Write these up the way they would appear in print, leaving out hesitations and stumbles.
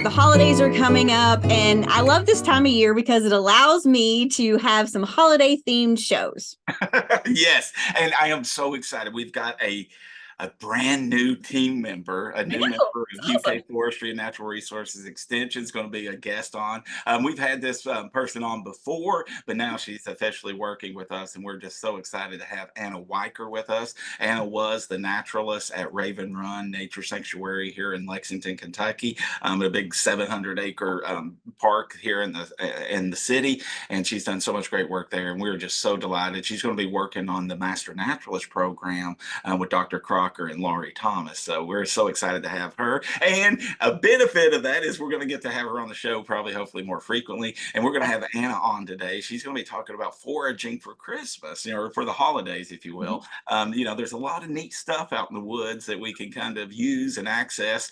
the holidays are coming up, and I love this time of year because it allows me to have some holiday themed shows. Yes, and I am so excited. We've got a brand new team member, a I new member know. of It's UK awesome. Forestry and Natural Resources Extension is going to be a guest on. We've had this person on before, but now she's officially working with us, and we're just so excited to have Anna Weicker with us. Anna was the naturalist at Raven Run Nature Sanctuary here in Lexington, Kentucky, a big 700-acre park here in the city, and she's done so much great work there, and we're just so delighted. She's going to be working on the Master Naturalist program with Dr. Crocker and Laurie Thomas. So we're so excited to have her. And a benefit of that is we're going to get to have her on the show probably, hopefully, more frequently. And we're going to have Anna on today. She's going to be talking about foraging for Christmas, or for the holidays, if you will. There's a lot of neat stuff out in the woods that we can kind of use and access.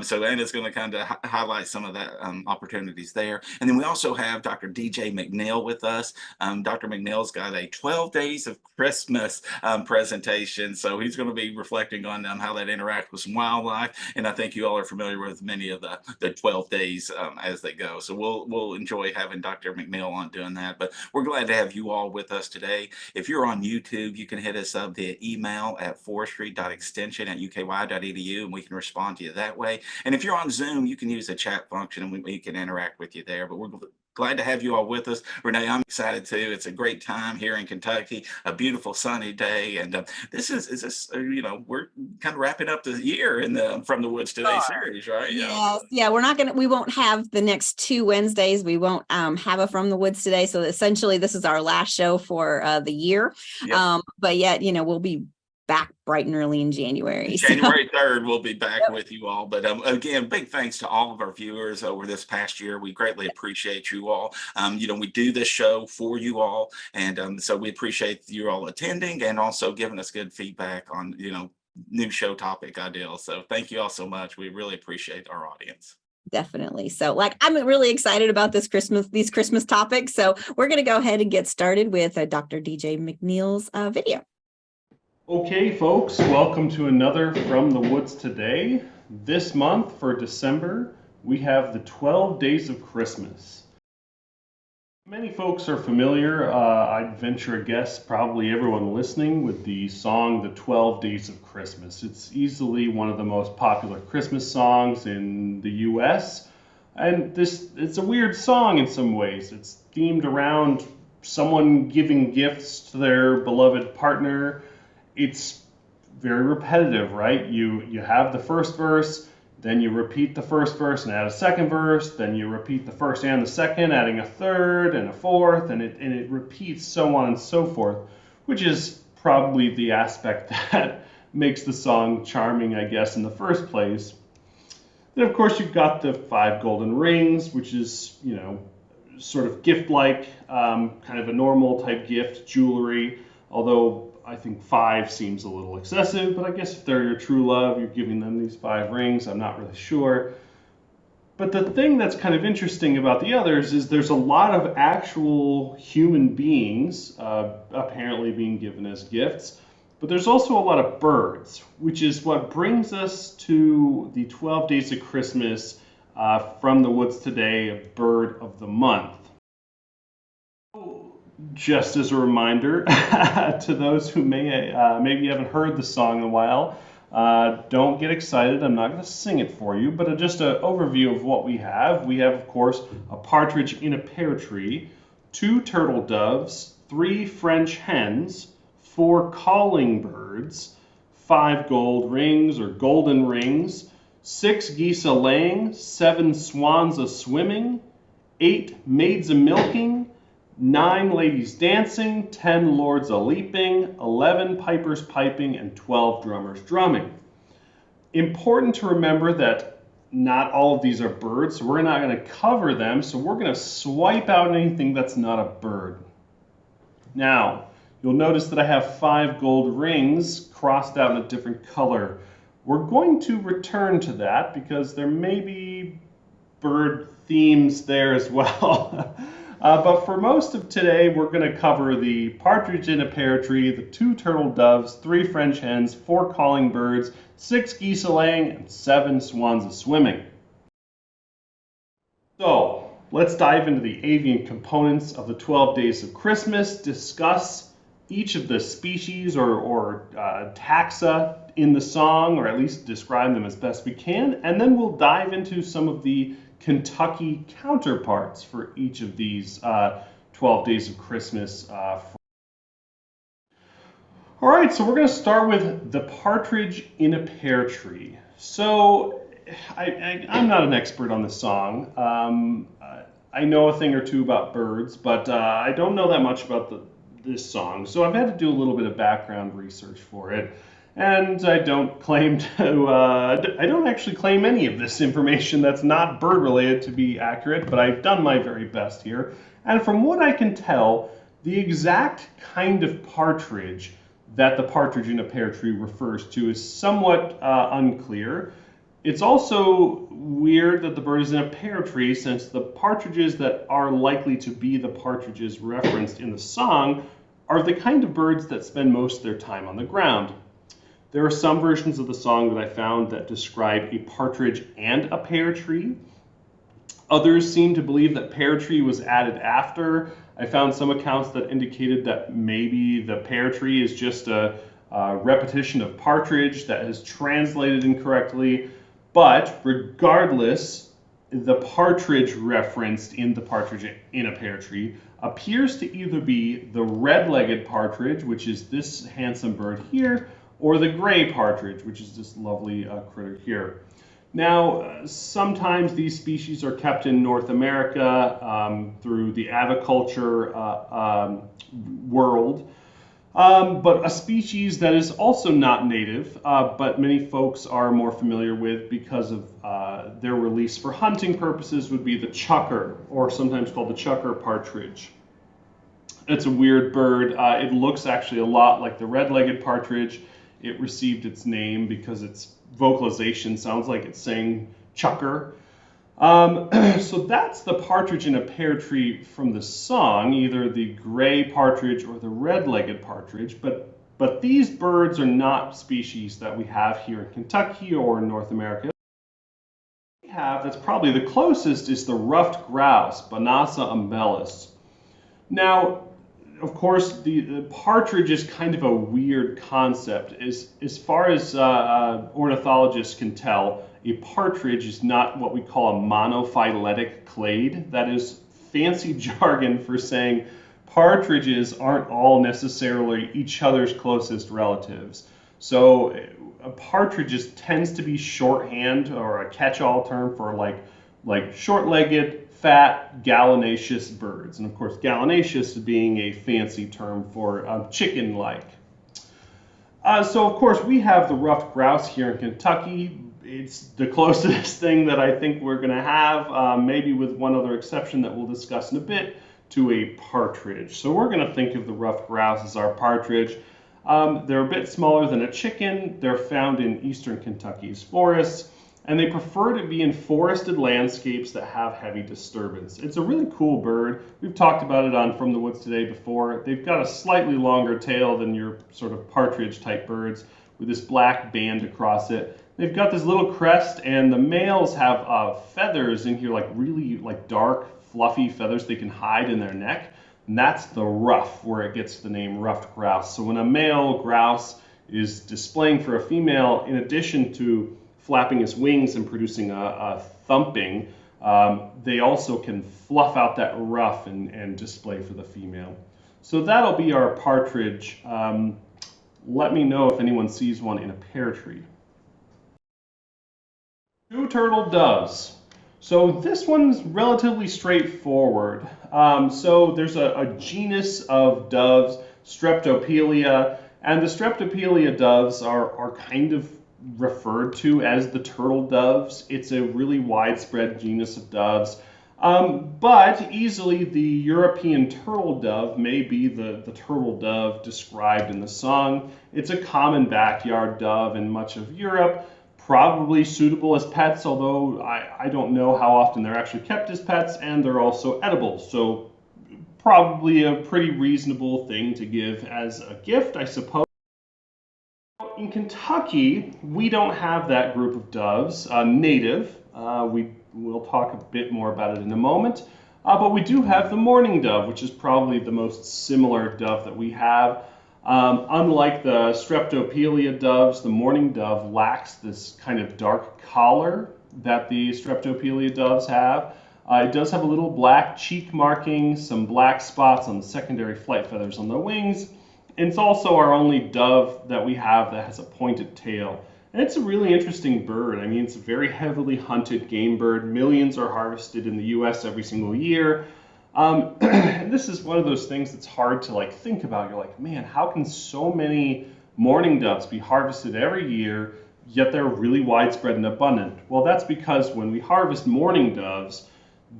So Anna's going to kind of highlight some of that opportunities there. And then we also have Dr. DJ McNeil with us. Dr. McNeil's got a 12 Days of Christmas presentation. So he's going to be reflecting on how that interacts with some wildlife. And I think you all are familiar with many of the 12 days as they go. So we'll enjoy having Dr. McNeil on doing that. But we're glad to have you all with us today. If you're on YouTube, you can hit us up via email at forestry.extension@uky.edu, and we can respond to you that way. And if you're on Zoom, you can use the chat function, and we can interact with you there. But we're glad to have you all with us. Renee, I'm excited too. It's a great time here in Kentucky, a beautiful sunny day. And we're kind of wrapping up the year in the From the Woods Today Are. series, right? Yeah. Yes. Yeah, we won't have the next two Wednesdays. We won't have a From the Woods today. So essentially this is our last show for the year. Yep. But yet, we'll be back bright and early in January. So January 3rd, we'll be back yep, with you all. But again, big thanks to all of our viewers over this past year. We greatly appreciate you all. We do this show for you all. And so we appreciate you all attending and also giving us good feedback on, new show topic ideals. So thank you all so much. We really appreciate our audience. definitely. So I'm really excited about these Christmas topics. So we're going to go ahead and get started with Dr. DJ McNeil's video. Okay, folks, welcome to another From the Woods Today. This month for December, we have the 12 Days of Christmas. Many folks are familiar, I'd venture a guess, probably everyone listening, with the song The 12 Days of Christmas. It's easily one of the most popular Christmas songs in the US. And it's a weird song in some ways. It's themed around someone giving gifts to their beloved partner. It's very repetitive, right? You have the first verse, then you repeat the first verse and add a second verse, then you repeat the first and the second, adding a third and a fourth, and it repeats so on and so forth, which is probably the aspect that makes the song charming, I guess, in the first place. Then, of course, you've got the 5 golden rings, which is, sort of gift-like, kind of a normal type gift, jewelry, although I think 5 seems a little excessive, but I guess if they're your true love, you're giving them these 5 rings. I'm not really sure. But the thing that's kind of interesting about the others is there's a lot of actual human beings apparently being given as gifts, but there's also a lot of birds, which is what brings us to the 12 Days of Christmas From the Woods Today, a Bird of the Month. Just as a reminder to those who maybe haven't heard the song in a while, don't get excited. I'm not going to sing it for you, but just an overview of what we have. We have, of course, a partridge in a pear tree, 2 turtle doves, 3 French hens, 4 calling birds, 5 gold rings or golden rings, 6 geese a laying, 7 swans a swimming, 8 maids a milking, 9 ladies dancing, 10 lords a leaping, 11 pipers piping, and 12 drummers drumming. Important to remember that not all of these are birds, so we're not going to cover them, so we're going to swipe out anything that's not a bird. Now, you'll notice that I have 5 gold rings crossed out in a different color. We're going to return to that because there may be bird themes there as well. But for most of today, we're going to cover the partridge in a pear tree, the 2 turtle doves, 3 French hens, 4 calling birds, 6 geese a laying, and 7 swans a swimming. So let's dive into the avian components of the 12 Days of Christmas, discuss each of the species or taxa in the song, or at least describe them as best we can, and then we'll dive into some of the Kentucky counterparts for each of these 12 Days of Christmas. All right, so we're going to start with the partridge in a pear tree. So I'm not an expert on the song. I know a thing or two about birds, but I don't know that much about this song. So I've had to do a little bit of background research for it. And I don't claim to, I don't actually claim any of this information that's not bird related to be accurate, but I've done my very best here. And from what I can tell, the exact kind of partridge that the partridge in a pear tree refers to is somewhat unclear. It's also weird that the bird is in a pear tree, since the partridges that are likely to be the partridges referenced in the song are the kind of birds that spend most of their time on the ground. There are some versions of the song that I found that describe a partridge and a pear tree. Others seem to believe that pear tree was added after. I found some accounts that indicated that maybe the pear tree is just a repetition of partridge that is translated incorrectly. But regardless, the partridge referenced in the partridge in a pear tree appears to either be the red-legged partridge, which is this handsome bird here, or the gray partridge, which is this lovely critter here. Now, sometimes these species are kept in North America through the aviculture world, but a species that is also not native, but many folks are more familiar with because of their release for hunting purposes, would be the chukar, or sometimes called the chukar partridge. It's a weird bird. It looks actually a lot like the red-legged partridge. It received its name because its vocalization sounds like it's saying chukar. So that's the partridge in a pear tree from the song, either the gray partridge or the red-legged partridge. But these birds are not species that we have here in Kentucky or in North America. What we have that's probably the closest is the ruffed grouse, Bonassa umbellus. Now, of course, the partridge is kind of a weird concept. As far as ornithologists can tell, a partridge is not what we call a monophyletic clade. That is fancy jargon for saying partridges aren't all necessarily each other's closest relatives. So a partridge tends to be shorthand or a catch-all term for like short-legged, fat, gallinaceous birds. And of course, gallinaceous being a fancy term for chicken-like. So of course, we have the ruffed grouse here in Kentucky. It's the closest thing that I think we're going to have, maybe with one other exception that we'll discuss in a bit, to a partridge. So we're going to think of the ruffed grouse as our partridge. They're a bit smaller than a chicken. They're found in eastern Kentucky's forests, and they prefer to be in forested landscapes that have heavy disturbance. It's a really cool bird. We've talked about it on From the Woods Today before. They've got a slightly longer tail than your sort of partridge type birds, with this black band across it. They've got this little crest, and the males have feathers in here, like really like dark, fluffy feathers they can hide in their neck. And that's the ruff, where it gets the name ruffed grouse. So when a male grouse is displaying for a female, in addition to flapping his wings and producing a thumping, they also can fluff out that ruff and display for the female. So that'll be our partridge. Let me know if anyone sees one in a pear tree. Two turtle doves. So this one's relatively straightforward. So there's a genus of doves, Streptopelia, and the Streptopelia doves are kind of referred to as the turtle doves. It's a really widespread genus of doves. But easily the European turtle dove may be the turtle dove described in the song. It's a common backyard dove in much of Europe, probably suitable as pets, although I don't know how often they're actually kept as pets, and they're also edible. So probably a pretty reasonable thing to give as a gift, I suppose. In Kentucky, we don't have that group of doves native. We We'll talk a bit more about it in a moment. But we do have the mourning dove, which is probably the most similar dove that we have. Unlike the Streptopelia doves, the mourning dove lacks this kind of dark collar that the Streptopelia doves have. It does have a little black cheek marking, some black spots on the secondary flight feathers on the wings, and it's also our only dove that we have that has a pointed tail. And it's a really interesting bird. I mean, it's a very heavily hunted game bird. Millions are harvested in the US every single year. And this is one of those things that's hard to like think about. You're like, man, how can so many mourning doves be harvested every year, yet they're really widespread and abundant? Well, that's because when we harvest mourning doves,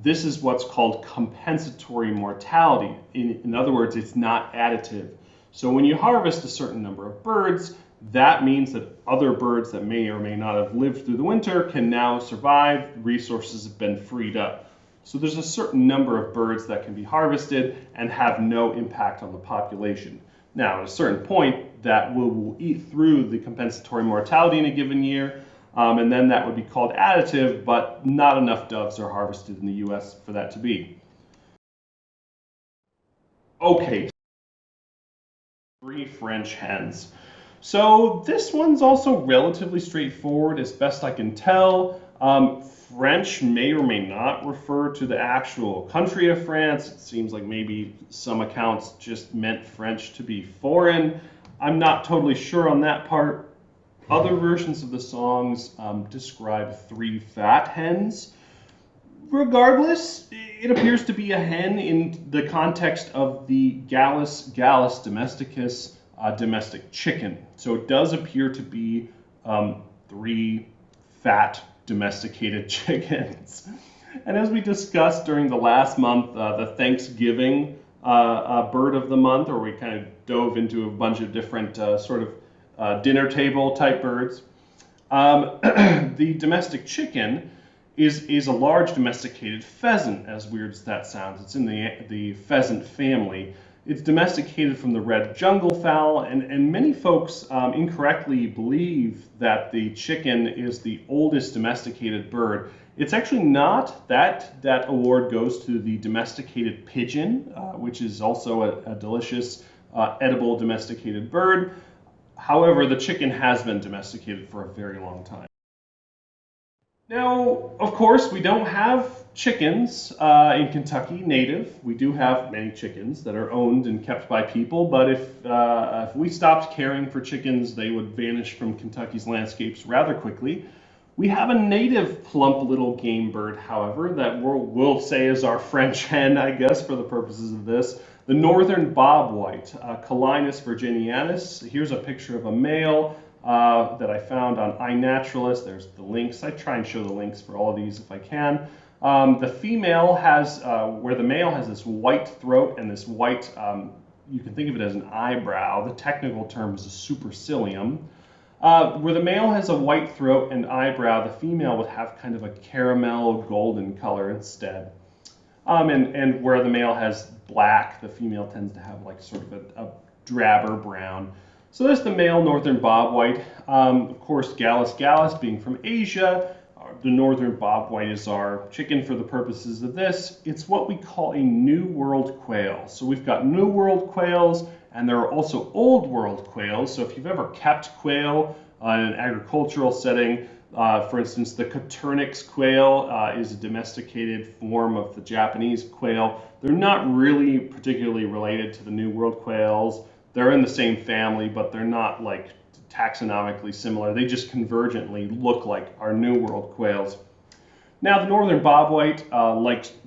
this is what's called compensatory mortality. In other words, it's not additive. So when you harvest a certain number of birds, that means that other birds that may or may not have lived through the winter can now survive. Resources have been freed up. So there's a certain number of birds that can be harvested and have no impact on the population. Now, at a certain point, that will eat through the compensatory mortality in a given year, and then that would be called additive, but not enough doves are harvested in the US for that to be. Okay, 3 French hens. So this one's also relatively straightforward as best I can tell. French may or may not refer to the actual country of France. It seems like maybe some accounts just meant French to be foreign. I'm not totally sure on that part. Other versions of the songs describe 3 fat hens. Regardless, it appears to be a hen in the context of the Gallus domesticus domestic chicken. So it does appear to be 3 fat domesticated chickens. And as we discussed during the last month, the Thanksgiving bird of the month, or we kind of dove into a bunch of different dinner table type birds, the domestic chicken is a large domesticated pheasant, as weird as that sounds. It's in the pheasant family. It's domesticated from the red jungle fowl, and many folks incorrectly believe that the chicken is the oldest domesticated bird. It's actually not. That award goes to the domesticated pigeon, which is also a delicious edible domesticated bird. However, the chicken has been domesticated for a very long time. Now, of course, we don't have chickens in Kentucky native. We do have many chickens that are owned and kept by people, but if we stopped caring for chickens, they would vanish from Kentucky's landscapes rather quickly. We have a native plump little game bird, however, that we'll say is our French hen, I guess, for the purposes of this. The northern bobwhite, Calinus virginianus. Here's a picture of a male that I found on iNaturalist. There's the links. I try and show the links for all of these if I can. The female has, where the male has this white throat and this white, you can think of it as an eyebrow. The technical term is a supercilium. Where the male has a white throat and eyebrow, the female would have kind of a caramel golden color instead. And where the male has black, the female tends to have like sort of a drabber brown. So there's the male northern bobwhite. Of course, Gallus being from Asia, the northern bobwhite is our chicken for the purposes of this. It's what we call a New World quail. So we've got New World quails, and there are also Old World quails. So if you've ever kept quail in an agricultural setting, for instance, the Coturnix quail is a domesticated form of the Japanese quail. They're not really particularly related to the New World quails. They're in the same family, but they're not like taxonomically similar. They just convergently look like our New World quails. Now, the northern bobwhite,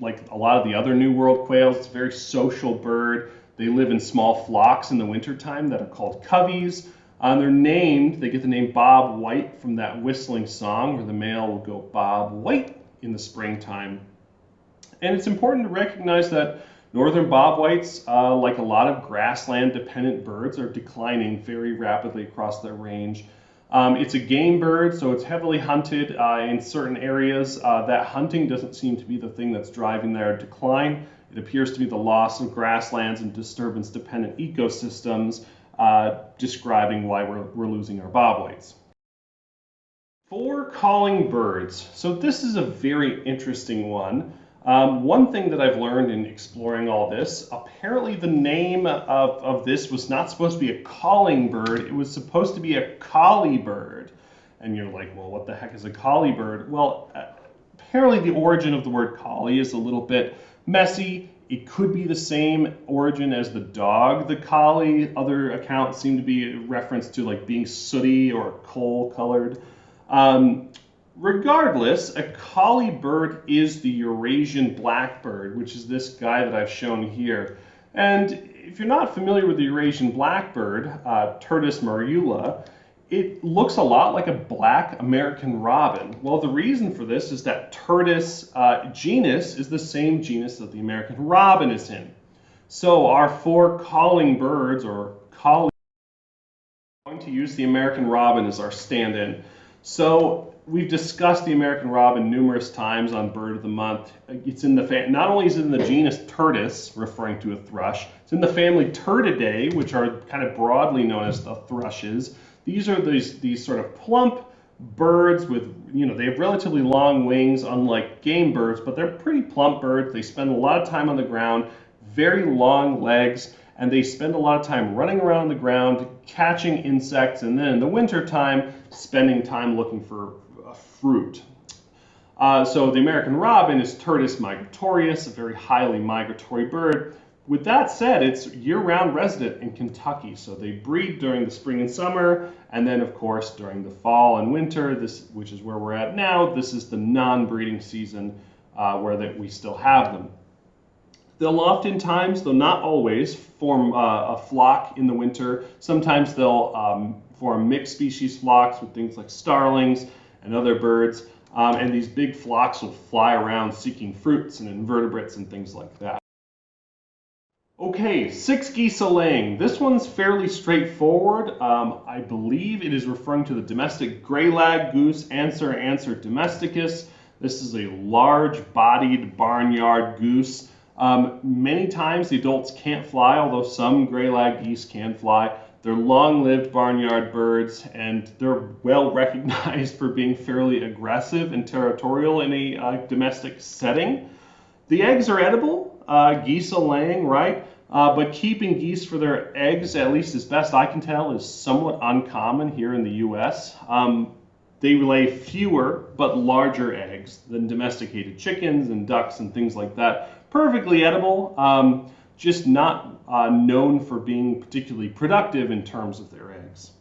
like a lot of the other New World quails, it's a very social bird. They live in small flocks in the wintertime that are called coveys. They're named, they get the name Bob White from that whistling song where the male will go Bob White in the springtime. And it's important to recognize that northern bobwhites, like a lot of grassland-dependent birds, are declining very rapidly across their range. It's a game bird, so it's heavily hunted in certain areas. That hunting doesn't seem to be the thing that's driving their decline. It appears to be the loss of grasslands and disturbance-dependent ecosystems describing why we're losing our bobwhites. For calling birds. So this is a very interesting one. One thing that I've learned in exploring all this, apparently the name of this was not supposed to be a calling bird, it was supposed to be a collie bird. And you're like, well, what the heck is a collie bird? Well, apparently the origin of the word collie is a little bit messy. It could be the same origin as the dog, the collie. Other accounts seem to be a reference to like being sooty or coal colored. Um, Regardless, a collie bird is the Eurasian blackbird, which is this guy that I've shown here. And if you're not familiar with the Eurasian blackbird, Turdus marula, it looks a lot like a black American robin. Well, the reason for this is that Turdus genus is the same genus that the American robin is in. So our four calling birds, or collie, are going to use the American robin as our stand-in. So we've discussed the American robin numerous times on Bird of the Month. It's in the not only is it in the genus Turdus, referring to a thrush, it's in the family Turdidae, which are kind of broadly known as the thrushes. These are these sort of plump birds with, they have relatively long wings, unlike game birds, but they're pretty plump birds. They spend a lot of time on the ground, very long legs, and they spend a lot of time running around the ground, catching insects, and then in the wintertime, spending time looking for fruit. So the American robin is Turdus migratorius, a very highly migratory bird. With that said, it's year-round resident in Kentucky, so they breed during the spring and summer, and then of course during the fall and winter, which is where we're at now, this is the non-breeding season where we still have them. They'll oftentimes, though not always, form a flock in the winter. Sometimes they'll form mixed species flocks with things like starlings and other birds, and these big flocks will fly around seeking fruits and invertebrates and things like that. Okay, 6 geese a laying. This one's fairly straightforward. I believe it is referring to the domestic gray-lag goose, Anser domesticus. This is a large-bodied barnyard goose. Many times the adults can't fly, although some gray-lag geese can fly. They're long-lived barnyard birds, and they're well recognized for being fairly aggressive and territorial in a domestic setting. The eggs are edible, geese a laying, right? But keeping geese for their eggs, at least as best I can tell, is somewhat uncommon here in the U.S. They lay fewer but larger eggs than domesticated chickens and ducks and things like that. Perfectly edible, just not known for being particularly productive in terms of their eggs.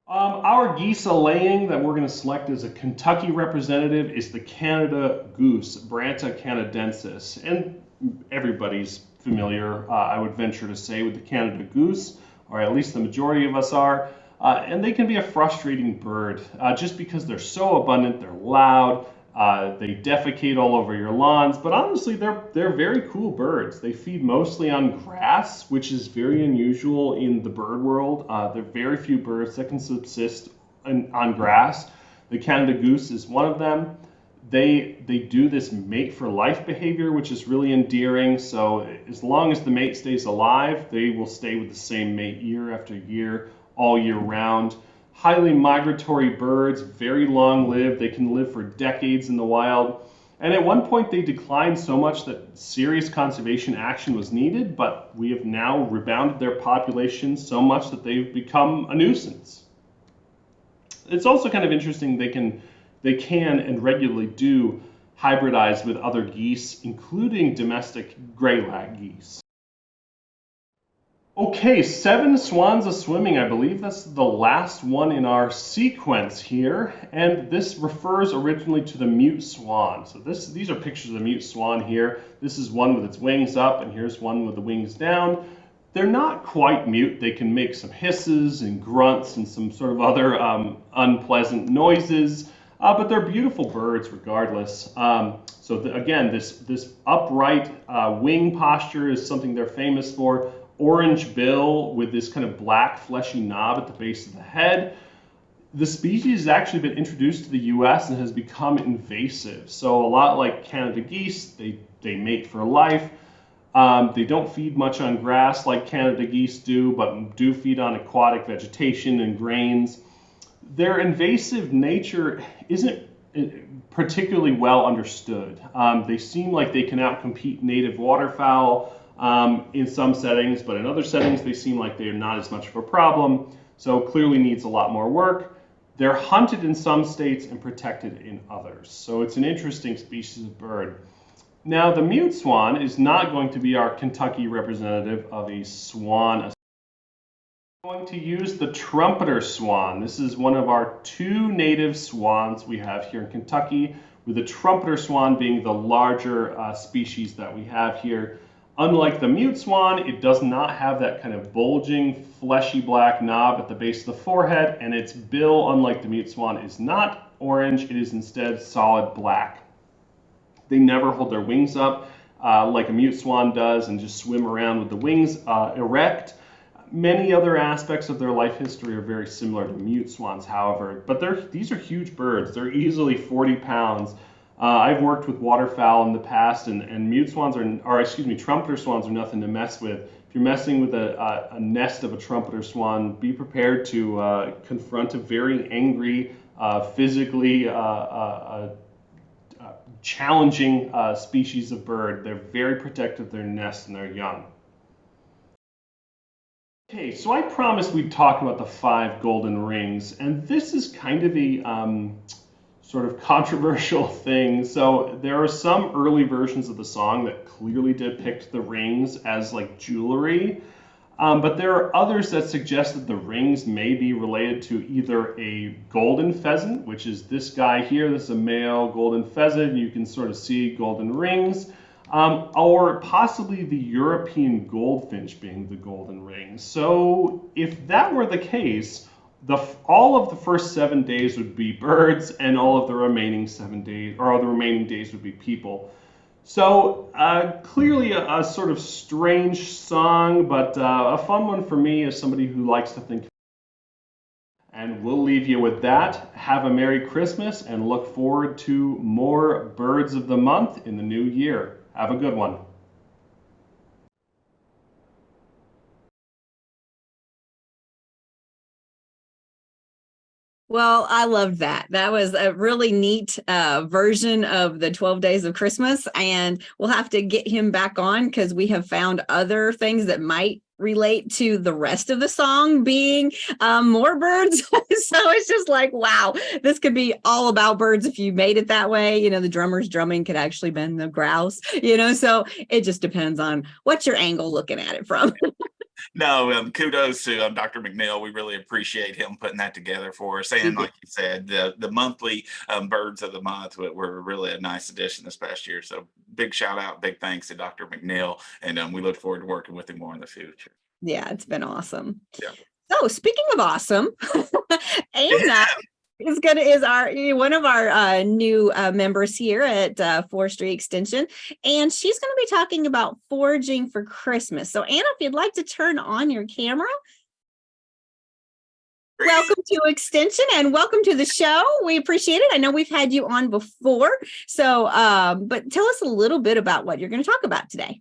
Our geese a laying that we're going to select as a Kentucky representative is the Canada goose, Branta canadensis. And everybody's familiar, I would venture to say, with the Canada goose, or at least the majority of us are. And they can be a frustrating bird just because they're so abundant, they're loud, they defecate all over your lawns, but honestly, they're very cool birds. They feed mostly on grass, which is very unusual in the bird world. There are very few birds that can subsist on grass. The Canada goose is one of them. They do this mate for life behavior, which is really endearing. So as long as the mate stays alive, they will stay with the same mate year after year, all year round. Highly migratory birds, very long-lived. They can live for decades in the wild. And at one point they declined so much that serious conservation action was needed, but we have now rebounded their population so much that they've become a nuisance. It's also kind of interesting they can and regularly do hybridize with other geese, including domestic gray-lag geese. Okay, 7 swans a-swimming. I believe that's the last one in our sequence here, and this refers originally to the mute swan. So these are pictures of the mute swan here. This is one with its wings up, and here's one with the wings down. They're not quite mute. They can make some hisses and grunts and some sort of other unpleasant noises, but they're beautiful birds regardless. Again, this upright wing posture is something they're famous for. Orange bill with this kind of black fleshy knob at the base of the head. The species has actually been introduced to the US and has become invasive. So a lot like Canada geese, they mate for life. They don't feed much on grass like Canada geese do, but do feed on aquatic vegetation and grains. Their invasive nature isn't particularly well understood. They seem like they can outcompete native waterfowl in some settings, but in other settings they seem like they're not as much of a problem, so clearly needs a lot more work. They're hunted in some states and protected in others, so it's an interesting species of bird. Now, the mute swan is not going to be our Kentucky representative of a swan. I'm going to use the trumpeter swan. This is one of our two native swans we have here in Kentucky, with the trumpeter swan being the larger species that we have here. Unlike the mute swan, it does not have that kind of bulging, fleshy black knob at the base of the forehead, and its bill, unlike the mute swan, is not orange. It is instead solid black. They never hold their wings up like a mute swan does and just swim around with the wings erect. Many other aspects of their life history are very similar to mute swans, however, but these are huge birds. They're easily 40 pounds. I've worked with waterfowl in the past, and mute swans trumpeter swans are nothing to mess with. If you're messing with a nest of a trumpeter swan, be prepared to confront a very angry, physically challenging species of bird. They're very protective of their nest and their young. Okay, so I promised we'd talk about the 5 golden rings, and this is kind of a sort of controversial thing. So there are some early versions of the song that clearly depict the rings as like jewelry, but there are others that suggest that the rings may be related to either a golden pheasant, which is this guy here. This is a male golden pheasant. You can sort of see golden rings. Or possibly the European goldfinch being the golden ring. So if that were the case, all of the first 7 days would be birds, and all of the remaining 7 days, or all the remaining days would be people. So clearly a sort of strange song, but a fun one for me as somebody who likes to think. And we'll leave you with that. Have a Merry Christmas and look forward to more Birds of the Month in the new year. Have a good one. Well, I loved that. That was a really neat version of the 12 Days of Christmas. And we'll have to get him back on because we have found other things that might relate to the rest of the song being more birds. So it's just like, wow, this could be all about birds if you made it that way. You know, the drummer's drumming could actually been the grouse, so it just depends on what your angle looking at it from. No, kudos to Dr. McNeil. We really appreciate him putting that together for us. And like you said, the monthly birds of the month were really a nice addition this past year. So big shout out, big thanks to Dr. McNeil. And we look forward to working with him more in the future. Yeah, it's been awesome. Yeah. So speaking of awesome, Anna is our one of our new members here at Forestry Extension, and she's going to be talking about foraging for Christmas. So Anna, if you'd like to turn on your camera. Welcome to Extension and welcome to the show. We appreciate it. I know we've had you on before, so but tell us a little bit about what you're going to talk about today.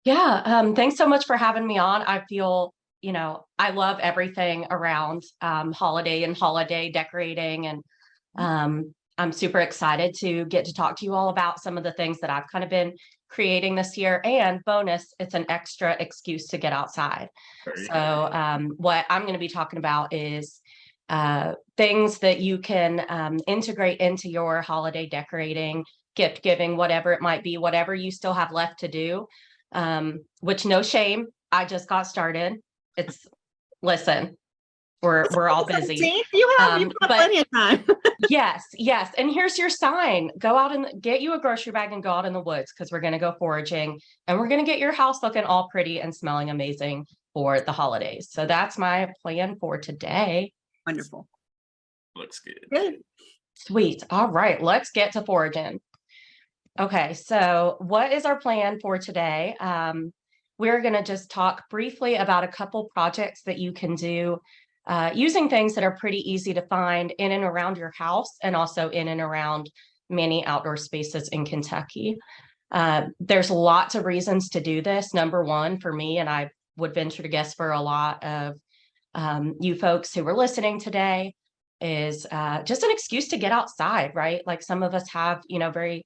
Yeah, thanks so much for having me on. I feel, I love everything around holiday and holiday decorating, and I'm super excited to get to talk to you all about some of the things that I've kind of been creating this year. And bonus, it's an extra excuse to get outside. So what I'm going to be talking about is things that you can integrate into your holiday decorating, gift giving, whatever it might be, whatever you still have left to do. Which no shame, I just got started. Listen, we're all busy. You have plenty of time. yes. And here's your sign. Go out and get you a grocery bag and go out in the woods because we're going to go foraging and we're going to get your house looking all pretty and smelling amazing for the holidays. So that's my plan for today. Wonderful. Looks good. Good. Sweet. All right, let's get to foraging. Okay, so what is our plan for today? We're going to just talk briefly about a couple projects that you can do using things that are pretty easy to find in and around your house and also in and around many outdoor spaces in Kentucky. There's lots of reasons to do this. Number one, for me, and I would venture to guess for a lot of you folks who are listening today, is just an excuse to get outside, right? Like some of us have, very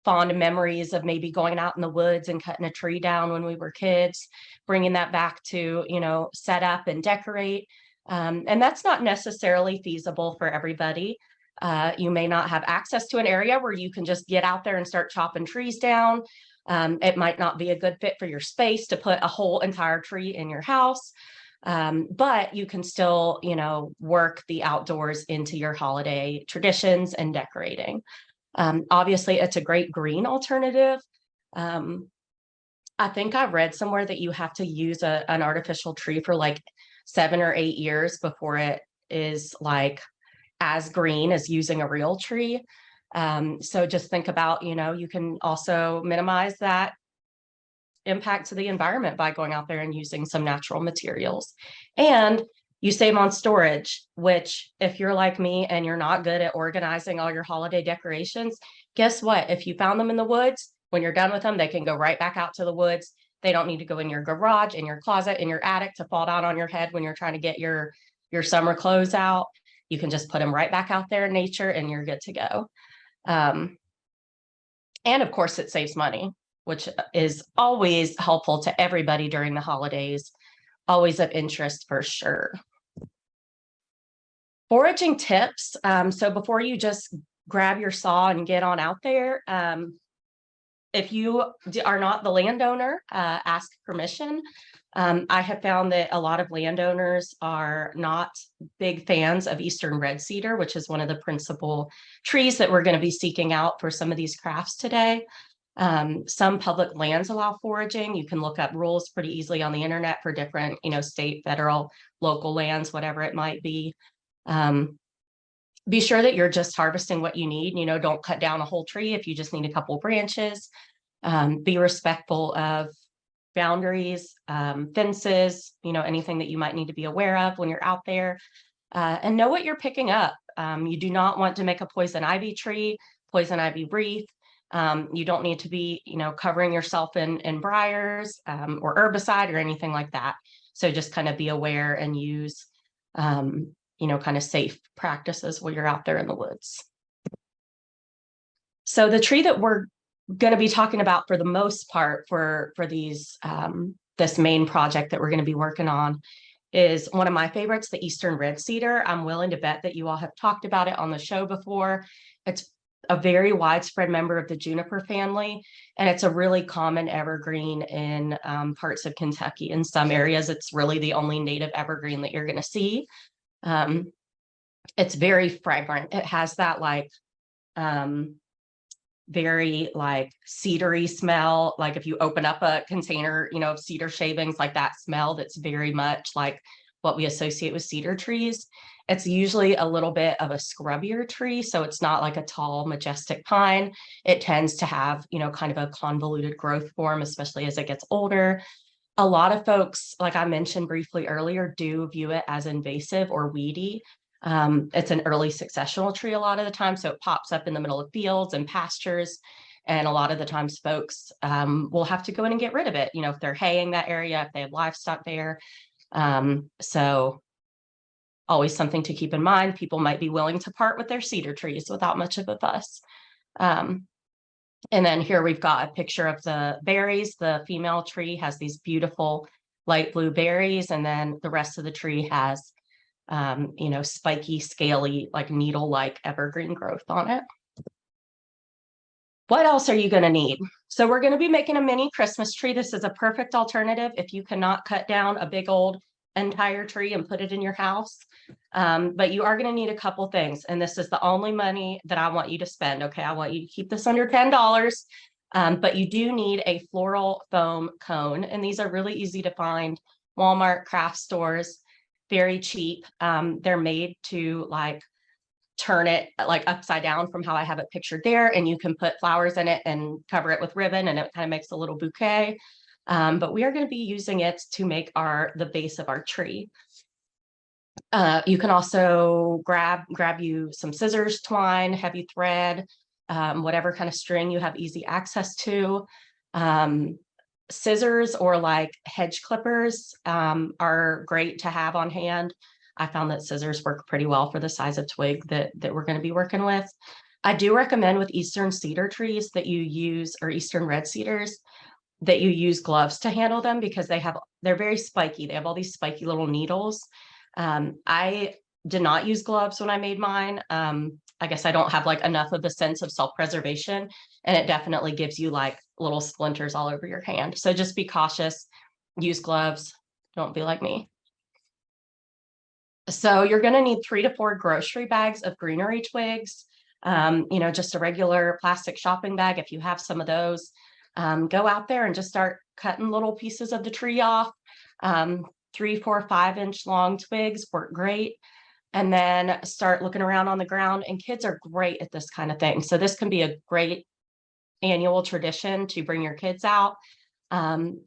fond memories of maybe going out in the woods and cutting a tree down when we were kids, bringing that back to, set up and decorate. And that's not necessarily feasible for everybody. You may not have access to an area where you can just get out there and start chopping trees down. It might not be a good fit for your space to put a whole entire tree in your house. But you can still, work the outdoors into your holiday traditions and decorating. Obviously, it's a great green alternative. I think I read somewhere that you have to use an artificial tree for like 7 or 8 years before it is like as green as using a real tree. So just think about, you can also minimize that impact to the environment by going out there and using some natural materials. And you save on storage, which if you're like me and you're not good at organizing all your holiday decorations, guess what? If you found them in the woods, when you're done with them, they can go right back out to the woods. They don't need to go in your garage, in your closet, in your attic to fall down on your head when you're trying to get your summer clothes out. You can just put them right back out there in nature and you're good to go. And of course, it saves money, which is always helpful to everybody during the holidays, always of interest for sure. Foraging tips. So before you just grab your saw and get on out there, if you are not the landowner, ask permission. I have found that a lot of landowners are not big fans of Eastern red cedar, which is one of the principal trees that we're going to be seeking out for some of these crafts today. Some public lands allow foraging. You can look up rules pretty easily on the internet for different, state, federal, local lands, whatever it might be. Be sure that you're just harvesting what you need. Don't cut down a whole tree if you just need a couple branches. Be respectful of boundaries, fences, anything that you might need to be aware of when you're out there, and know what you're picking up. You do not want to make a poison ivy tree, poison ivy wreath. You don't need to be, covering yourself in briars or herbicide or anything like that. So just kind of be aware and use, kind of safe practices while you're out there in the woods. So the tree that we're going to be talking about for the most part for these this main project that we're going to be working on is one of my favorites, the Eastern red cedar. I'm willing to bet that you all have talked about it on the show before. It's a very widespread member of the juniper family, and it's a really common evergreen in parts of Kentucky. In some areas, it's really the only native evergreen that you're going to see. It's very fragrant. It has that like very like cedary smell. Like if you open up a container, of cedar shavings, like that smell that's very much like what we associate with cedar trees. It's usually a little bit of a scrubbier tree. So it's not like a tall, majestic pine. It tends to have, kind of a convoluted growth form, especially as it gets older. A lot of folks, like I mentioned briefly earlier, do view it as invasive or weedy. It's an early successional tree a lot of the time, so it pops up in the middle of fields and pastures. And a lot of the times folks will have to go in and get rid of it, if they're haying that area, if they have livestock there. So always something to keep in mind. People might be willing to part with their cedar trees without much of a fuss. And then here we've got a picture of the berries. The female tree has these beautiful light blue berries, and then the rest of the tree has spiky, scaly, like needle-like evergreen growth on it. What else are you going to need? So we're going to be making a mini Christmas tree. This is a perfect alternative if you cannot cut down a big old entire tree and put it in your house. But you are going to need a couple things. And this is the only money that I want you to spend. Okay, I want you to keep this under $10. But you do need a floral foam cone. And these are really easy to find. Walmart, craft stores, very cheap. They're made to like turn it like upside down from how I have it pictured there. And you can put flowers in it and cover it with ribbon, and it kind of makes a little bouquet. But we are going to be using it to make the base of our tree. You can also grab you some scissors, twine, heavy thread, whatever kind of string you have easy access to. Scissors or like hedge clippers are great to have on hand. I found that scissors work pretty well for the size of twig that we're going to be working with. I do recommend with Eastern cedar trees that you use, or Eastern red cedars, that you use gloves to handle them because they're very spiky. They have all these spiky little needles. I did not use gloves when I made mine. I guess I don't have like enough of a sense of self-preservation, and it definitely gives you like little splinters all over your hand. So just be cautious, use gloves, don't be like me. So you're going to need 3 to 4 grocery bags of greenery twigs. Just a regular plastic shopping bag. If you have some of those, go out there and just start cutting little pieces of the tree off. 3, 4, 5-inch long twigs work great. And then start looking around on the ground, and kids are great at this kind of thing. So this can be a great annual tradition to bring your kids out.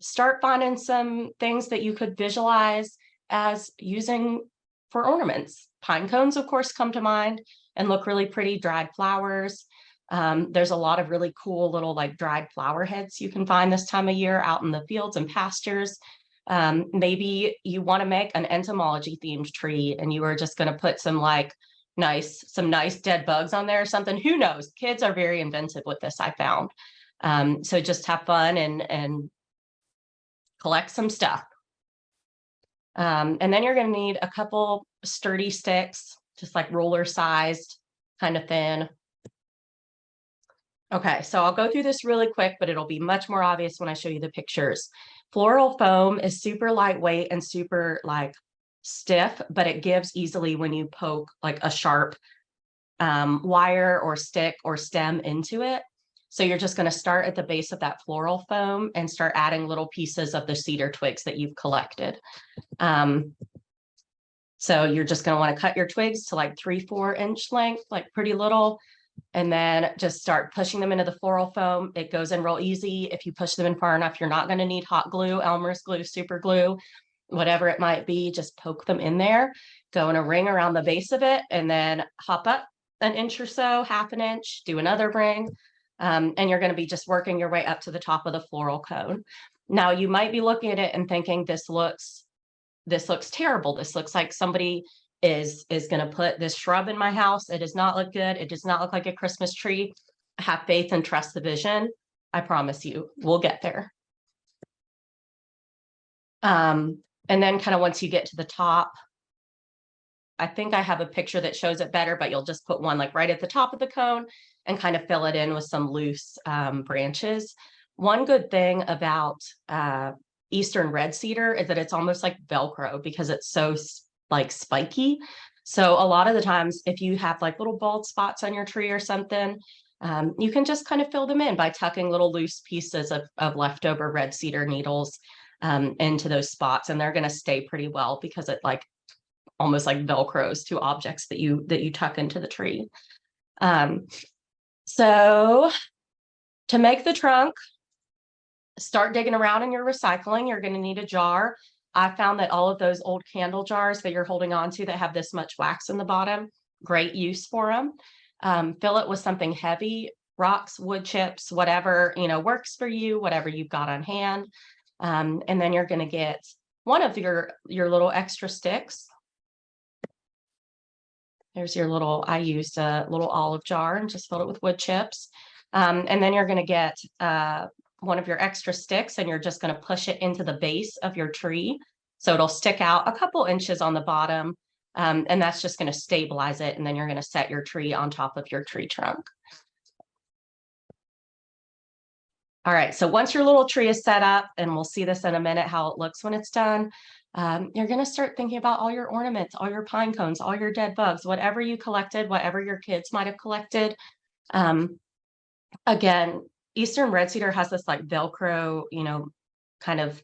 Start finding some things that you could visualize as using for ornaments. Pine cones, of course, come to mind and look really pretty. Dried flowers. There's a lot of really cool little like dried flower heads you can find this time of year out in the fields and pastures. Maybe you want to make an entomology themed tree and you are just going to put some nice dead bugs on there or something. Who knows? Kids are very inventive with this, I found. So just have fun and collect some stuff. And then you're going to need a couple sturdy sticks, just like ruler sized, kind of thin. Okay, so I'll go through this really quick, but it'll be much more obvious when I show you the pictures. Floral foam is super lightweight and super like stiff, but it gives easily when you poke like a sharp wire or stick or stem into it. So you're just going to start at the base of that floral foam and start adding little pieces of the cedar twigs that you've collected. So you're just going to want to cut your twigs to like 3-4 inch length, like pretty little, and then just start pushing them into the floral foam. It goes in real easy. If you push them in far enough, you're not going to need hot glue, Elmer's glue, super glue, whatever it might be. Just poke them in there, go in a ring around the base of it, and then hop up an inch or so, half an inch, do another ring. And you're going to be just working your way up to the top of the floral cone. Now you might be looking at it and thinking, this looks terrible. This looks like somebody is going to put this shrub in my house. It does not look good. It does not look like a Christmas tree. Have faith and trust the vision. I promise you, we'll get there. And then kind of once you get to the top, I think I have a picture that shows it better, but you'll just put one like right at the top of the cone and kind of fill it in with some loose branches. One good thing about Eastern red cedar is that it's almost like Velcro because it's so like spiky. So a lot of the times if you have like little bald spots on your tree or something, you can just kind of fill them in by tucking little loose pieces of leftover red cedar needles into those spots, and they're going to stay pretty well because it like almost like Velcros to objects that you tuck into the tree. So to make the trunk, start digging around in your recycling. You're going to need a jar. I found that all of those old candle jars that you're holding on to that have this much wax in the bottom, great use for them. Fill it with something heavy, rocks, wood chips, whatever, works for you, whatever you've got on hand. And then you're going to get one of your little extra sticks. There's your little, I used a little olive jar and just filled it with wood chips. And then you're going to get one of your extra sticks, and you're just going to push it into the base of your tree. So it'll stick out a couple inches on the bottom. And that's just going to stabilize it. And then you're going to set your tree on top of your tree trunk. All right, so once your little tree is set up, and we'll see this in a minute, how it looks when it's done, you're going to start thinking about all your ornaments, all your pine cones, all your dead bugs, whatever you collected, whatever your kids might have collected. Again, Eastern red cedar has this like Velcro, kind of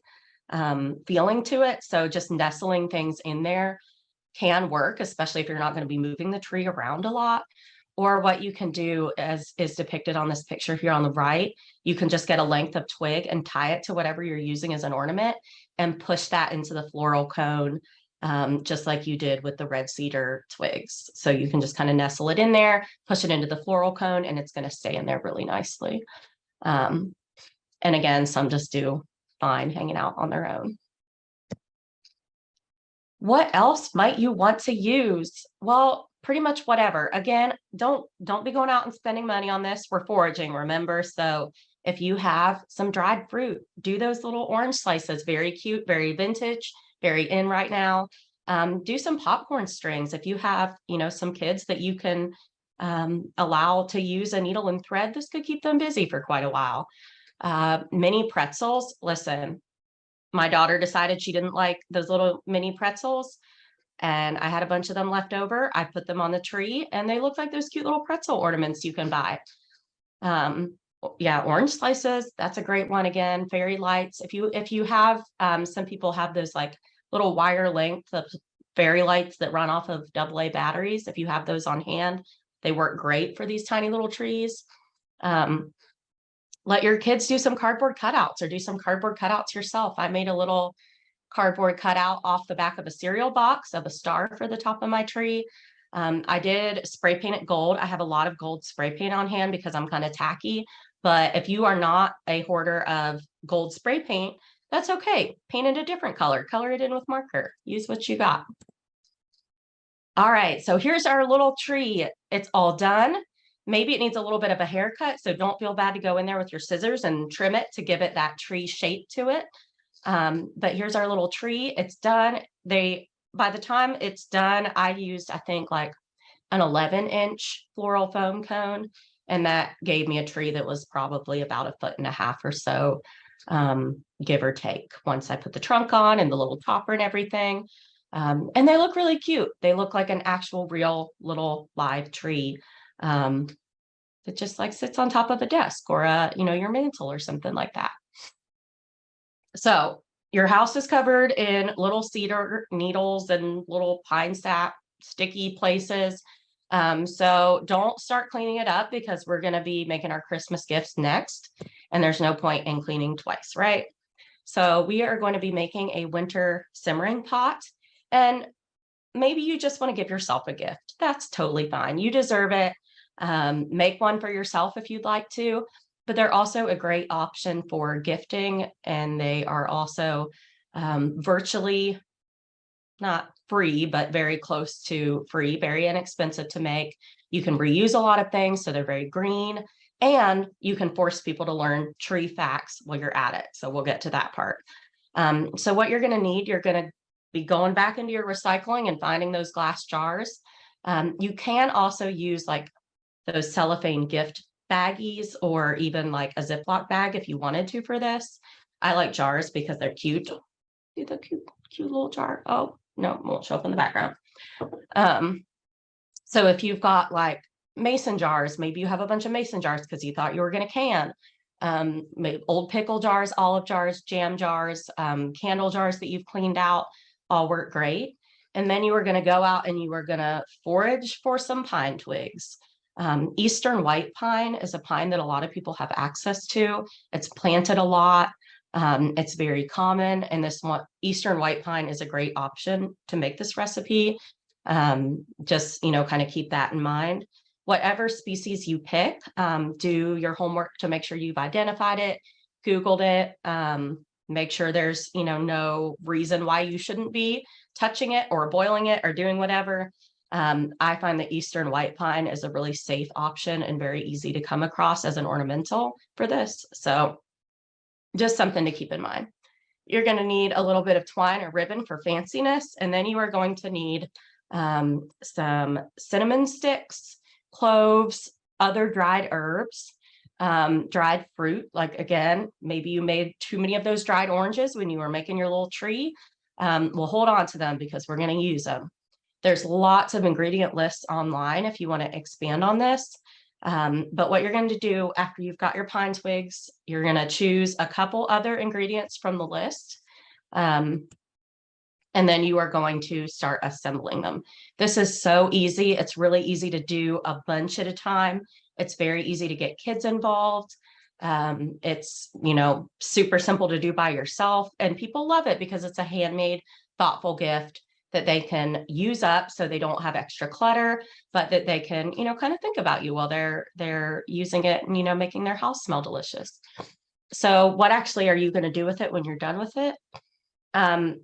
feeling to it. So just nestling things in there can work, especially if you're not going to be moving the tree around a lot. Or what you can do, as is depicted on this picture here on the right, you can just get a length of twig and tie it to whatever you're using as an ornament and push that into the floral cone, just like you did with the red cedar twigs. So you can just kind of nestle it in there, push it into the floral cone, and it's going to stay in there really nicely. And again, some just do fine hanging out on their own. What else might you want to use? Well, pretty much whatever. Again, don't be going out and spending money on this. We're foraging, remember? So if you have some dried fruit, do those little orange slices. Very cute, very vintage, very in right now. Do some popcorn strings. If you have, some kids that you can allow to use a needle and thread, this could keep them busy for quite a while. Mini pretzels. Listen, my daughter decided she didn't like those little mini pretzels, and I had a bunch of them left over. I put them on the tree, and they look like those cute little pretzel ornaments you can buy. Yeah, orange slices, that's a great one. Again, fairy lights. If you have, some people have those like little wire length of fairy lights that run off of AA batteries. If you have those on hand, they work great for these tiny little trees. Let your kids do some cardboard cutouts, or do some cardboard cutouts yourself. I made a little cardboard cutout off the back of a cereal box of a star for the top of my tree. I did spray paint it gold. I have a lot of gold spray paint on hand because I'm kind of tacky. But if you are not a hoarder of gold spray paint, that's okay. Paint it a different color. Color it in with marker. Use what you got. All right, so here's our little tree. It's all done. Maybe it needs a little bit of a haircut, so don't feel bad to go in there with your scissors and trim it to give it that tree shape to it. But here's our little tree. It's done. By the time it's done, I used, I think, like an 11-inch floral foam cone, and that gave me a tree that was probably about 1.5 feet or so, give or take, once I put the trunk on and the little topper and everything. And they look really cute. They look like an actual real little live tree, that just like sits on top of a desk, or your mantle or something like that. So your house is covered in little cedar needles and little pine sap sticky places. So don't start cleaning it up, because we're going to be making our Christmas gifts next, and there's no point in cleaning twice, right? So we are going to be making a winter simmering pot, and maybe you just want to give yourself a gift. That's totally fine. You deserve it. Make one for yourself if you'd like to, but they're also a great option for gifting, and they are also virtually not free, but very close to free, very inexpensive to make. You can reuse a lot of things, so they're very green, and you can force people to learn tree facts while you're at it. So we'll get to that part. So what you're going to need, you're going to be going back into your recycling and finding those glass jars. You can also use like those cellophane gift baggies, or even like a Ziploc bag if you wanted to for this. I like jars because they're cute. See the cute little jar. Oh, no, it won't show up in the background. So if you've got like mason jars, maybe you have a bunch of mason jars because you thought you were going to can. Maybe old pickle jars, olive jars, jam jars, candle jars that you've cleaned out, all work great. And then you are going to go out and you are going to forage for some pine twigs. Eastern white pine is a pine that a lot of people have access to. It's planted a lot. It's very common, and this one, Eastern white pine, is a great option to make this recipe. Just, kind of keep that in mind. Whatever species you pick, do your homework to make sure you've identified it, Googled it, make sure there's, no reason why you shouldn't be touching it or boiling it or doing whatever. I find the Eastern white pine is a really safe option and very easy to come across as an ornamental for this. So just something to keep in mind. You're going to need a little bit of twine or ribbon for fanciness, and then you are going to need some cinnamon sticks, cloves, other dried herbs, dried fruit. Like, again, maybe you made too many of those dried oranges when you were making your little tree. We'll hold on to them because we're going to use them. There's lots of ingredient lists online if you want to expand on this. But what you're going to do after you've got your pine twigs, you're going to choose a couple other ingredients from the list. And then you are going to start assembling them. This is so easy. It's really easy to do a bunch at a time. It's very easy to get kids involved. It's, super simple to do by yourself, and people love it because it's a handmade, thoughtful gift that they can use up so they don't have extra clutter, but that they can, kind of think about you while they're using it and, making their house smell delicious. So what actually are you going to do with it when you're done with it?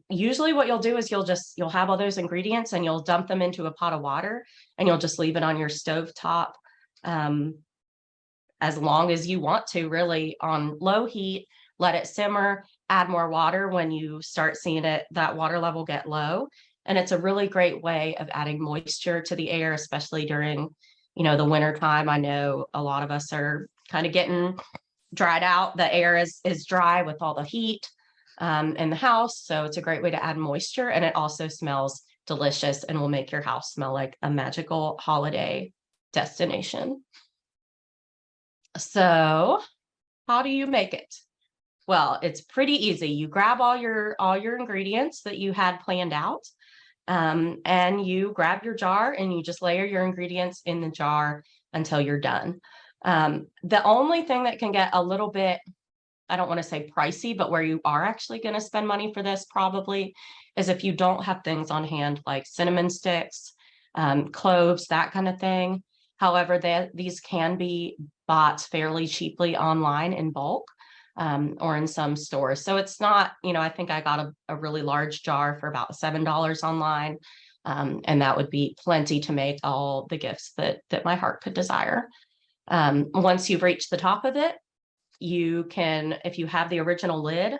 Usually what you'll do is you'll have all those ingredients and you'll dump them into a pot of water and you'll just leave it on your stove top as long as you want to, really on low heat, let it simmer, add more water when you start seeing that water level get low. And it's a really great way of adding moisture to the air, especially during, the winter time. I know a lot of us are kind of getting dried out. The air is dry with all the heat in the house. So it's a great way to add moisture, and it also smells delicious and will make your house smell like a magical holiday destination. So how do you make it? Well, it's pretty easy. You grab all your ingredients that you had planned out, and you grab your jar and you just layer your ingredients in the jar until you're done. The only thing that can get a little bit, I don't want to say pricey, but where you are actually going to spend money for this probably is if you don't have things on hand like cinnamon sticks, cloves, that kind of thing. However, these can be bought fairly cheaply online in bulk. Or in some stores. So it's not, I think I got a really large jar for about $7 online. And that would be plenty to make all the gifts that my heart could desire. Once you've reached the top of it, you can, if you have the original lid,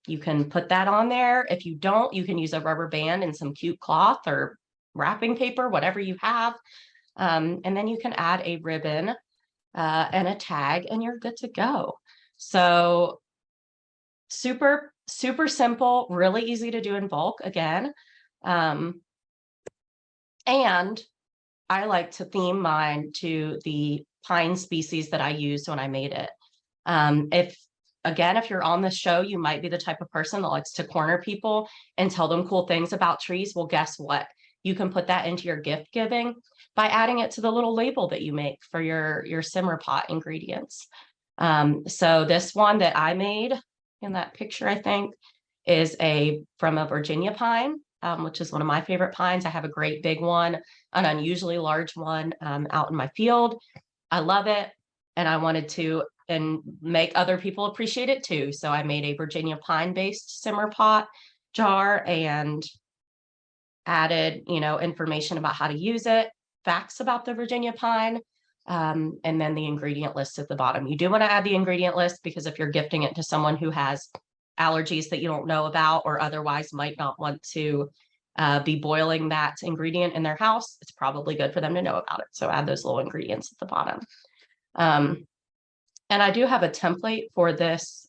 you can put that on there. If you don't, you can use a rubber band and some cute cloth or wrapping paper, whatever you have. And then you can add a ribbon and a tag, and you're good to go. So super, super simple, really easy to do in bulk again. And I like to theme mine to the pine species that I used when I made it. If you're on the show, you might be the type of person that likes to corner people and tell them cool things about trees. Well, guess what? You can put that into your gift giving by adding it to the little label that you make for your simmer pot ingredients. So this one that I made in that picture, I think, is from a Virginia pine, which is one of my favorite pines. I have a great big one, an unusually large one out in my field. I love it, and I wanted to make other people appreciate it too. So I made a Virginia pine-based simmer pot jar and added, information about how to use it, facts about the Virginia pine, and then the ingredient list at the bottom. You do want to add the ingredient list because if you're gifting it to someone who has allergies that you don't know about or otherwise might not want to be boiling that ingredient in their house, it's probably good for them to know about it. So add those little ingredients at the bottom. And I do have a template for this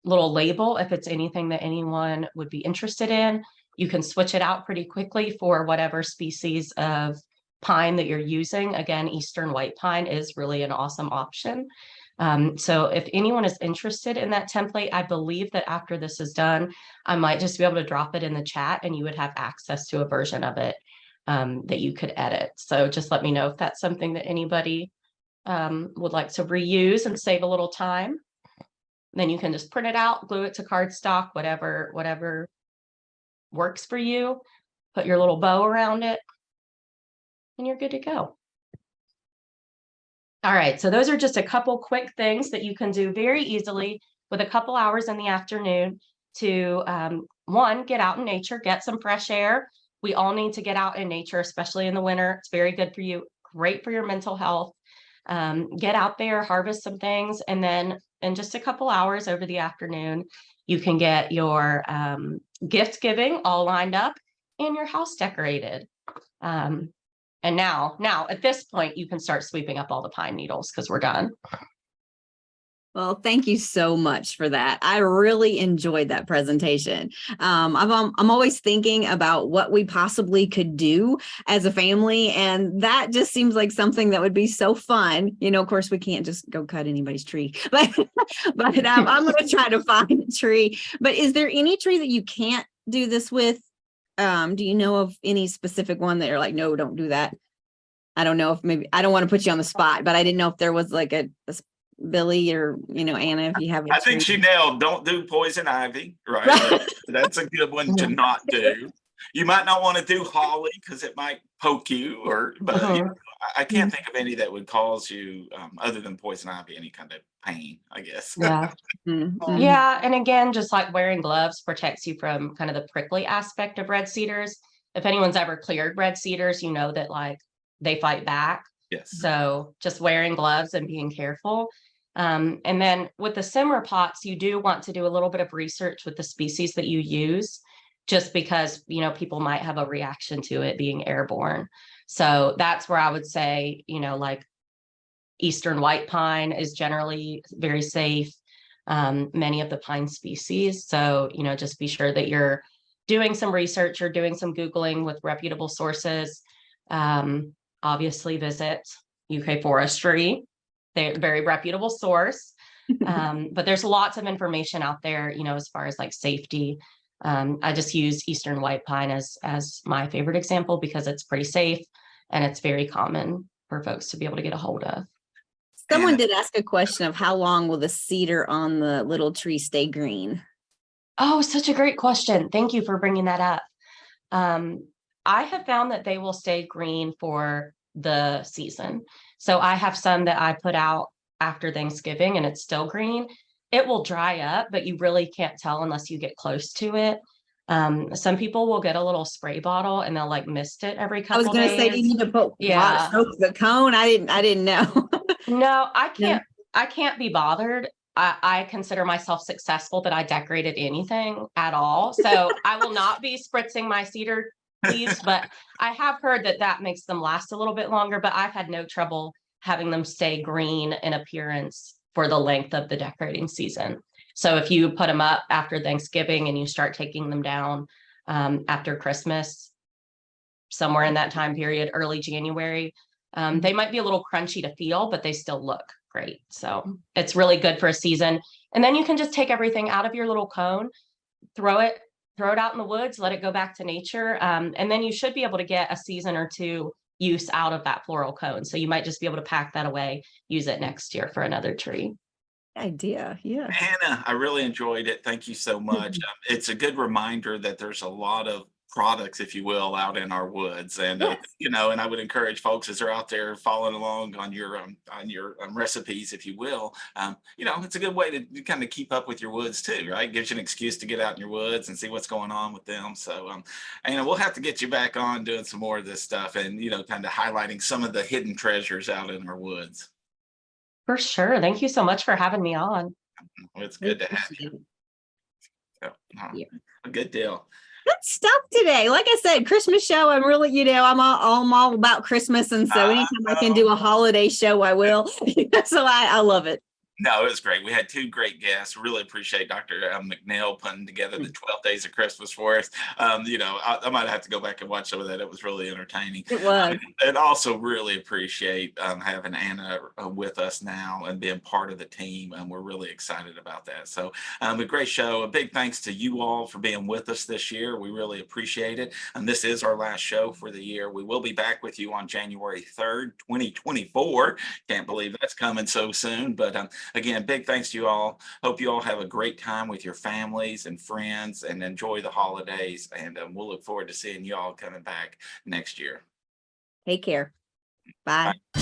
little label if it's anything that anyone would be interested in. You can switch it out pretty quickly for whatever species of pine that you're using. Again, Eastern white pine is really an awesome option. So if anyone is interested in that template, I believe that after this is done, I might just be able to drop it in the chat and you would have access to a version of it that you could edit. So just let me know if that's something that anybody would like to reuse and save a little time. Then you can just print it out, glue it to cardstock, whatever works for you, put your little bow around it, and you're good to go. All right, so those are just a couple quick things that you can do very easily with a couple hours in the afternoon to, one, get out in nature, get some fresh air. We all need to get out in nature, especially in the winter. It's very good for you, great for your mental health. Get out there, harvest some things, and then in just a couple hours over the afternoon, you can get your gift giving all lined up and your house decorated. And now at this point, you can start sweeping up all the pine needles because we're done. Well, thank you so much for that. I really enjoyed that presentation. I'm always thinking about what we possibly could do as a family, and that just seems like something that would be so fun. Of course, we can't just go cut anybody's tree, but I'm going to try to find a tree. But is there any tree that you can't do this with? Do you know of any specific one that you're like, no, don't do that? I don't know if maybe I don't want to put you on the spot, but I didn't know if there was like a Billy or Anna, if you have I think she nailed don't do poison ivy, right? That's a good one to not do. You might not want to do holly because it might poke you, but I can't think of any that would cause you, other than poison ivy, any kind of pain, I guess. Yeah. Mhm. Yeah. And again, just like wearing gloves protects you from kind of the prickly aspect of red cedars. If anyone's ever cleared red cedars, you know that like they fight back. Yes. So just wearing gloves and being careful. And then with the simmer pots, you do want to do a little bit of research with the species that you use, just because, you know, people might have a reaction to it being airborne. So that's where I would say, you know, like Eastern white pine is generally very safe. Many of the pine species. So, you know, just be sure that you're doing some research or doing some Googling with reputable sources. Obviously visit UK Forestry. They're a very reputable source. But there's lots of information out there, you know, as far as like safety. I just use Eastern white pine as my favorite example because it's pretty safe and it's very common for folks to be able to get a hold of. Someone did ask a question of how long will the cedar on the little tree stay green? Oh, such a great question. Thank you for bringing that up. I have found that they will stay green for the season. So I have some that I put out after Thanksgiving and it's still green. It will dry up, but you really can't tell unless you get close to it. Some people will get a little spray bottle and they'll like mist it every I was couple going to say, you days. need to put water, Yeah. soak the cone. I didn't know. No, I Yeah. can't be bothered. I consider myself successful that I decorated anything at all. So I will not be spritzing my cedar leaves, but I have heard that that makes them last a little bit longer, but I've had no trouble having them stay green in appearance for the length of the decorating season. So if you put them up after Thanksgiving and you start taking them down after Christmas, somewhere in that time period, early January, they might be a little crunchy to feel, but they still look great. So it's really good for a season. And then you can just take everything out of your little cone, throw it out in the woods, let it go back to nature. And then you should be able to get a season or two use out of that floral cone. So you might just be able to pack that away, use it next year for another tree. Idea. Yeah. Hannah, I really enjoyed it. Thank you so much. It's a good reminder that there's a lot of products, if you will, out in our woods, and Yes. you know, and I would encourage folks as they're out there following along on your recipes, if you will. You know, it's a good way to kind of keep up with your woods too, right? Gives you an excuse to get out in your woods and see what's going on with them. So, and we'll have to get you back on doing some more of this stuff, and you know, kind of highlighting some of the hidden treasures out in our woods. For sure. Thank you so much for having me on. Well, it's We good to have appreciate it. you. Yeah. A good deal. Good stuff today. Like I said, Christmas show. I'm really, I'm all about Christmas. And so anytime I can do a holiday show, I will. So I love it. No, it was great. We had two great guests. Really appreciate Dr. McNeil putting together the 12 Days of Christmas for us. You know, I might have to go back and watch some of that. It was really entertaining. It was. And also really appreciate having Anna with us now and being part of the team. And we're really excited about that. So a great show. A big thanks to you all for being with us this year. We really appreciate it. And this is our last show for the year. We will be back with you on January 3rd, 2024. Can't believe that's coming so soon. But again, big thanks to you all. Hope you all have a great time with your families and friends and enjoy the holidays. And we'll look forward to seeing you all coming back next year. Take care. Bye. Bye.